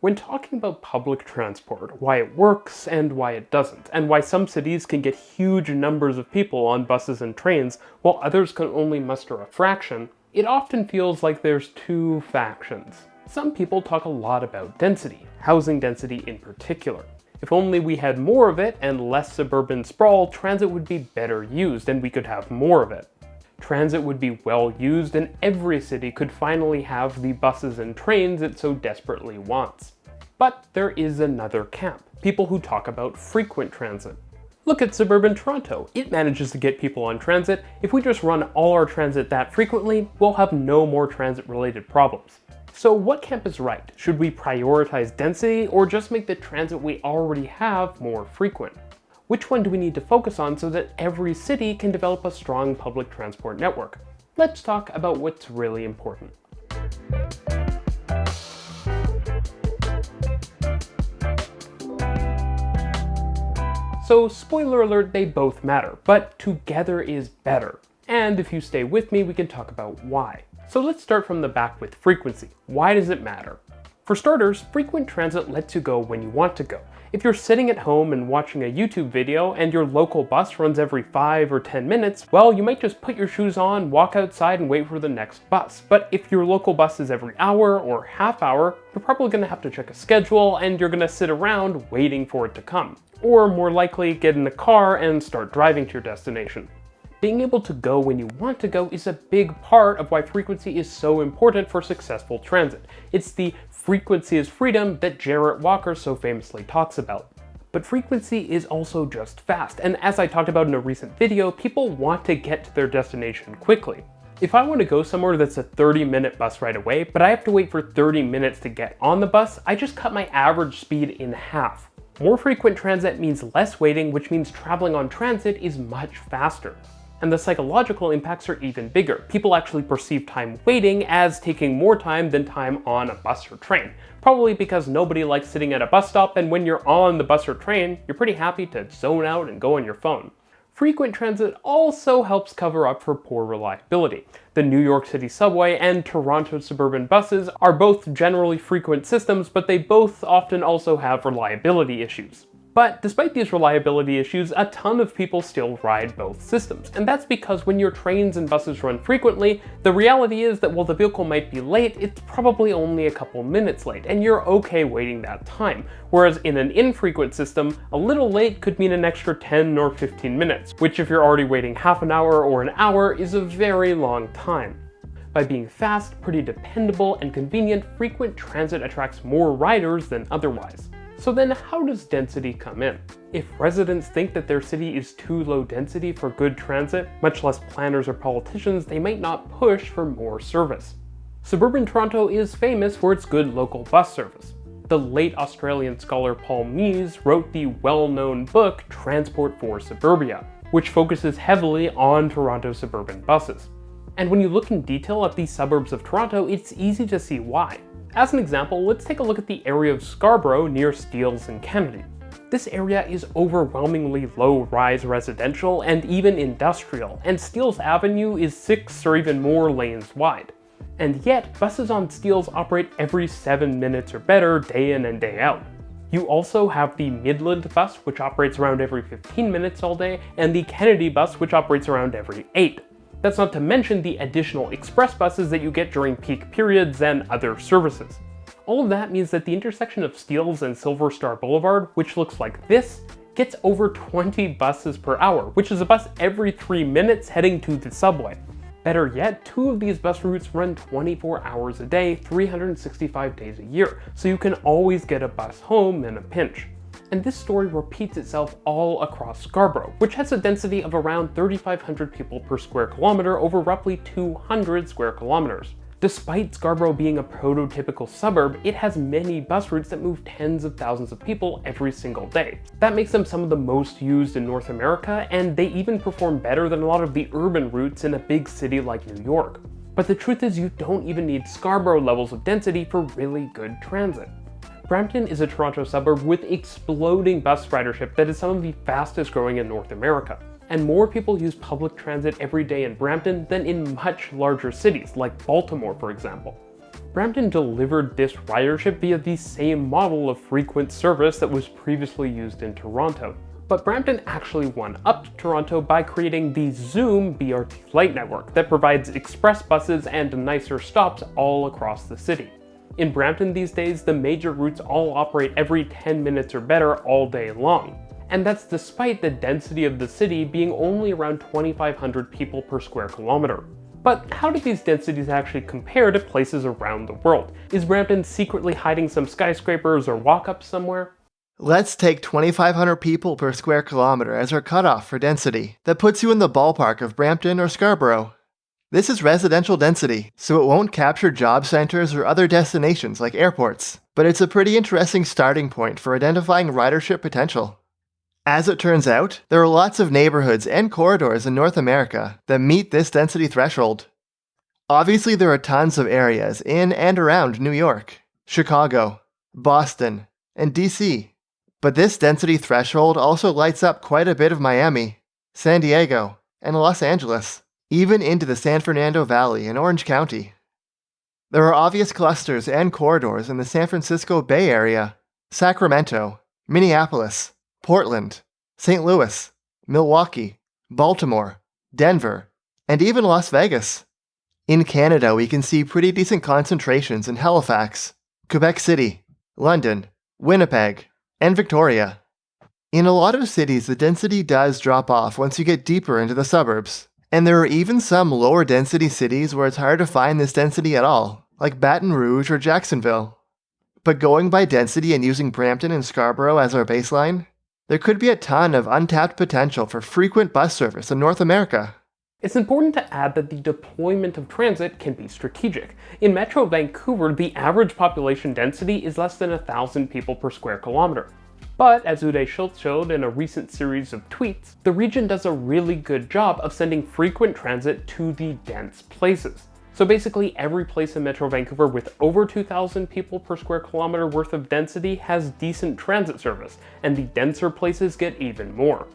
When talking about public transport, why it works and why it doesn't, and why some cities can get huge numbers of people on buses and trains while others can only muster a fraction, it often feels like there's two factions. Some people talk a lot about density, housing density in particular. If only we had more of it and less suburban sprawl, transit would be better used and we could have more of it. Transit would be well used and every city could finally have the buses and trains it so desperately wants. But there is another camp, people who talk about frequent transit. Look at suburban Toronto, it manages to get people on transit. If we just run all our transit that frequently, we'll have no more transit-related problems. So what camp is right? Should we prioritize density or just make the transit we already have more frequent? Which one do we need to focus on so that every city can develop a strong public transport network? Let's talk about what's really important. So spoiler alert, they both matter, but together is better. And if you stay with me, we can talk about why. So let's start from the back with frequency. Why does it matter? For starters, frequent transit lets you go when you want to go. If you're sitting at home and watching a YouTube video and your local bus runs every 5 or 10 minutes, well, you might just put your shoes on, walk outside and wait for the next bus. But if your local bus is every hour or half hour, you're probably gonna have to check a schedule and you're gonna sit around waiting for it to come. Or more likely, get in a car and start driving to your destination. Being able to go when you want to go is a big part of why frequency is so important for successful transit. It's the frequency is freedom that Jarrett Walker so famously talks about. But frequency is also just fast, and as I talked about in a recent video, people want to get to their destination quickly. If I want to go somewhere that's a 30-minute bus ride away, but I have to wait for 30 minutes to get on the bus, I just cut my average speed in half. More frequent transit means less waiting, which means traveling on transit is much faster. And the psychological impacts are even bigger. People actually perceive time waiting as taking more time than time on a bus or train. Probably because nobody likes sitting at a bus stop, and when you're on the bus or train, you're pretty happy to zone out and go on your phone. Frequent transit also helps cover up for poor reliability. The New York City subway and Toronto suburban buses are both generally frequent systems, but they both often also have reliability issues. But despite these reliability issues, a ton of people still ride both systems. And that's because when your trains and buses run frequently, the reality is that while the vehicle might be late, it's probably only a couple minutes late, and you're okay waiting that time. Whereas in an infrequent system, a little late could mean an extra 10 or 15 minutes, which if you're already waiting half an hour or an hour is a very long time. By being fast, pretty dependable, and convenient, frequent transit attracts more riders than otherwise. So then how does density come in? If residents think that their city is too low density for good transit, much less planners or politicians, they might not push for more service. Suburban Toronto is famous for its good local bus service. The late Australian scholar Paul Mees wrote the well-known book Transport for Suburbia, which focuses heavily on Toronto suburban buses. And when you look in detail at the suburbs of Toronto, it's easy to see why. As an example, let's take a look at the area of Scarborough near Steeles and Kennedy. This area is overwhelmingly low-rise residential and even industrial, and Steeles Avenue is 6 or even more lanes wide. And yet, buses on Steeles operate every 7 minutes or better day in and day out. You also have the Midland bus, which operates around every 15 minutes all day, and the Kennedy bus, which operates around every 8. That's not to mention the additional express buses that you get during peak periods and other services. All of that means that the intersection of Steeles and Silver Star Boulevard, which looks like this, gets over 20 buses per hour, which is a bus every 3 minutes heading to the subway. Better yet, 2 of these bus routes run 24 hours a day, 365 days a year, so you can always get a bus home in a pinch. And this story repeats itself all across Scarborough, which has a density of around 3,500 people per square kilometer over roughly 200 square kilometers. Despite Scarborough being a prototypical suburb, it has many bus routes that move tens of thousands of people every single day. That makes them some of the most used in North America, and they even perform better than a lot of the urban routes in a big city like New York. But the truth is, you don't even need Scarborough levels of density for really good transit. Brampton is a Toronto suburb with exploding bus ridership that is some of the fastest growing in North America. And more people use public transit every day in Brampton than in much larger cities, like Baltimore, for example. Brampton delivered this ridership via the same model of frequent service that was previously used in Toronto. But Brampton actually won up to Toronto by creating the Zoom BRT light network that provides express buses and nicer stops all across the city. In Brampton these days, the major routes all operate every 10 minutes or better all day long. And that's despite the density of the city being only around 2,500 people per square kilometer. But how do these densities actually compare to places around the world? Is Brampton secretly hiding some skyscrapers or walk-ups somewhere? Let's take 2,500 people per square kilometer as our cutoff for density. That puts you in the ballpark of Brampton or Scarborough. This is residential density, so it won't capture job centers or other destinations like airports, but it's a pretty interesting starting point for identifying ridership potential. As it turns out, there are lots of neighborhoods and corridors in North America that meet this density threshold. Obviously, there are tons of areas in and around New York, Chicago, Boston, and DC. But this density threshold also lights up quite a bit of Miami, San Diego, and Los Angeles, even into the San Fernando Valley in Orange County. There are obvious clusters and corridors in the San Francisco Bay Area, Sacramento, Minneapolis, Portland, St. Louis, Milwaukee, Baltimore, Denver, and even Las Vegas. In Canada, we can see pretty decent concentrations in Halifax, Quebec City, London, Winnipeg, and Victoria. In a lot of cities, the density does drop off once you get deeper into the suburbs, and there are even some lower density cities where it's hard to find this density at all, like Baton Rouge or Jacksonville. But going by density and using Brampton and Scarborough as our baseline, there could be a ton of untapped potential for frequent bus service in North America. It's important to add that the deployment of transit can be strategic. In Metro Vancouver, the average population density is less than 1,000 people per square kilometer. But, as Uday Schultz showed in a recent series of tweets, the region does a really good job of sending frequent transit to the dense places. So basically every place in Metro Vancouver with over 2,000 people per square kilometer worth of density has decent transit service, and the denser places get even more.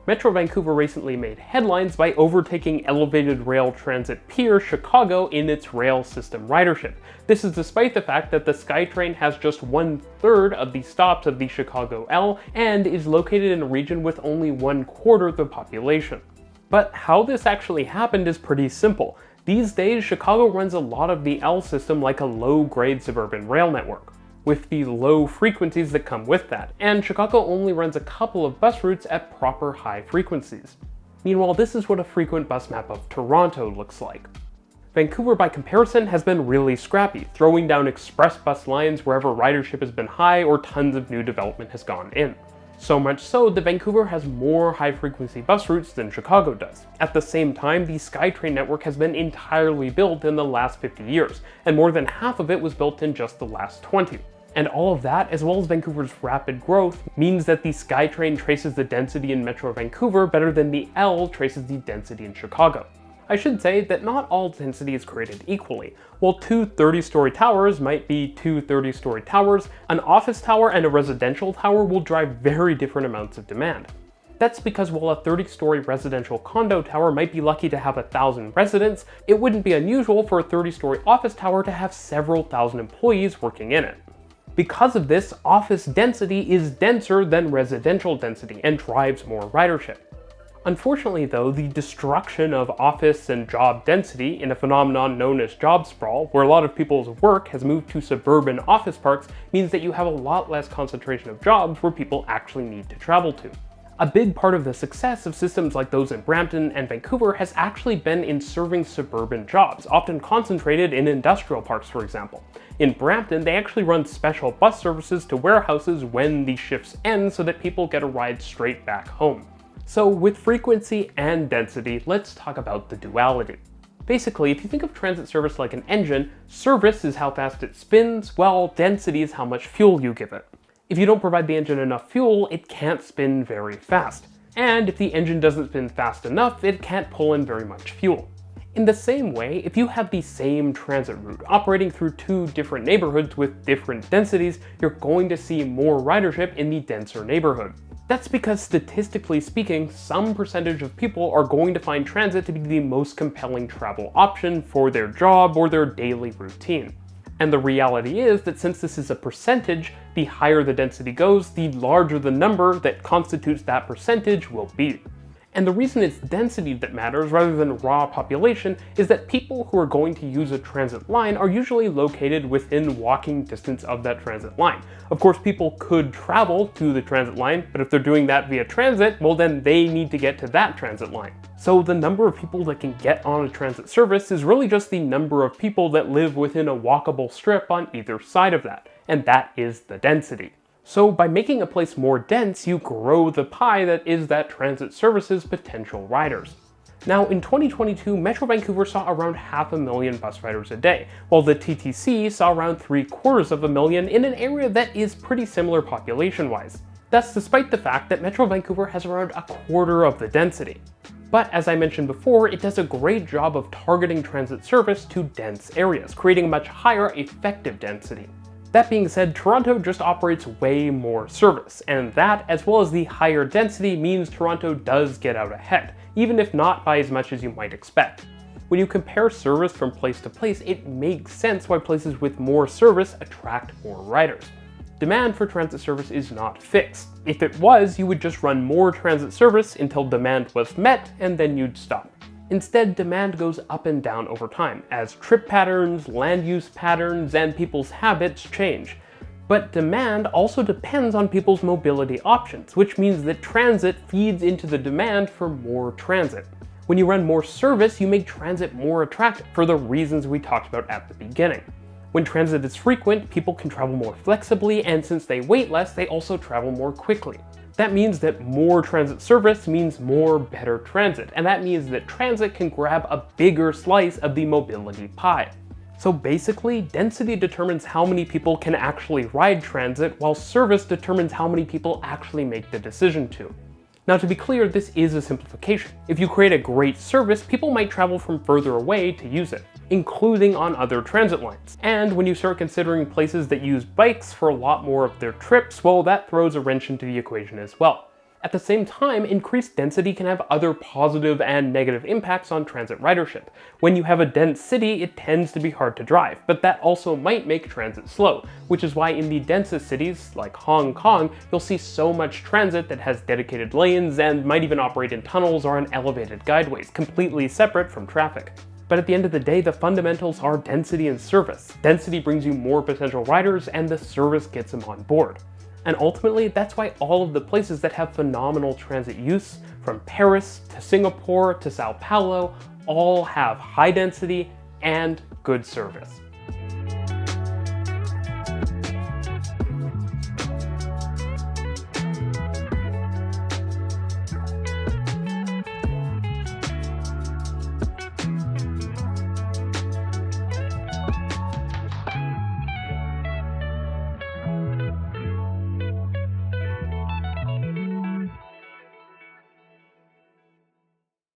Metro Vancouver recently made headlines by overtaking elevated rail transit peer Chicago in its rail system ridership. This is despite the fact that the SkyTrain has just 1/3 of the stops of the Chicago L and is located in a region with only 1/4 the population. But how this actually happened is pretty simple. These days, Chicago runs a lot of the L system like a low-grade suburban rail network, with the low frequencies that come with that, and Chicago only runs a couple of bus routes at proper high frequencies. Meanwhile, this is what a frequent bus map of Toronto looks like. Vancouver, by comparison, has been really scrappy, throwing down express bus lines wherever ridership has been high or tons of new development has gone in. So much so that Vancouver has more high-frequency bus routes than Chicago does. At the same time, the SkyTrain network has been entirely built in the last 50 years, and more than half of it was built in just the last 20. And all of that, as well as Vancouver's rapid growth, means that the SkyTrain traces the density in Metro Vancouver better than the L traces the density in Chicago. I should say that not all density is created equally. While two 30-story towers might be two 30-story towers, an office tower and a residential tower will drive very different amounts of demand. That's because while a 30-story residential condo tower might be lucky to have 1,000 residents, it wouldn't be unusual for a 30-story office tower to have several thousand employees working in it. Because of this, office density is denser than residential density and drives more ridership. Unfortunately though, the destruction of office and job density in a phenomenon known as job sprawl, where a lot of people's work has moved to suburban office parks, means that you have a lot less concentration of jobs where people actually need to travel to. A big part of the success of systems like those in Brampton and Vancouver has actually been in serving suburban jobs, often concentrated in industrial parks, for example. In Brampton, they actually run special bus services to warehouses when the shifts end so that people get a ride straight back home. So with frequency and density, let's talk about the duality. Basically, if you think of transit service like an engine, service is how fast it spins, while density is how much fuel you give it. If you don't provide the engine enough fuel, it can't spin very fast. And if the engine doesn't spin fast enough, it can't pull in very much fuel. In the same way, if you have the same transit route operating through two different neighborhoods with different densities, you're going to see more ridership in the denser neighborhood. That's because statistically speaking, some percentage of people are going to find transit to be the most compelling travel option for their job or their daily routine. And the reality is that since this is a percentage, the higher the density goes, the larger the number that constitutes that percentage will be. And the reason it's density that matters rather than raw population is that people who are going to use a transit line are usually located within walking distance of that transit line. Of course, people could travel to the transit line, but if they're doing that via transit, well then they need to get to that transit line. So the number of people that can get on a transit service is really just the number of people that live within a walkable strip on either side of that, and that is the density. So by making a place more dense, you grow the pie that is that transit service's potential riders. Now in 2022, Metro Vancouver saw around 500,000 bus riders a day, while the TTC saw around 750,000 in an area that is pretty similar population-wise. That's despite the fact that Metro Vancouver has around a quarter of the density. But as I mentioned before, it does a great job of targeting transit service to dense areas, creating a much higher effective density. That being said, Toronto just operates way more service, and that, as well as the higher density, means Toronto does get out ahead, even if not by as much as you might expect. When you compare service from place to place, it makes sense why places with more service attract more riders. Demand for transit service is not fixed. If it was, you would just run more transit service until demand was met, and then you'd stop. Instead, demand goes up and down over time, as trip patterns, land use patterns, and people's habits change. But demand also depends on people's mobility options, which means that transit feeds into the demand for more transit. When you run more service, you make transit more attractive for the reasons we talked about at the beginning. When transit is frequent, people can travel more flexibly, and since they wait less, they also travel more quickly. That means that more transit service means more better transit, and that means that transit can grab a bigger slice of the mobility pie. So basically, density determines how many people can actually ride transit, while service determines how many people actually make the decision to. Now to be clear, this is a simplification. If you create a great service, people might travel from further away to use it, including on other transit lines. And when you start considering places that use bikes for a lot more of their trips, well, that throws a wrench into the equation as well. At the same time, increased density can have other positive and negative impacts on transit ridership. When you have a dense city, it tends to be hard to drive, but that also might make transit slow, which is why in the densest cities, like Hong Kong, you'll see so much transit that has dedicated lanes and might even operate in tunnels or on elevated guideways, completely separate from traffic. But at the end of the day, the fundamentals are density and service. Density brings you more potential riders, and the service gets them on board. And ultimately, that's why all of the places that have phenomenal transit use, from Paris to Singapore to Sao Paulo, all have high density and good service.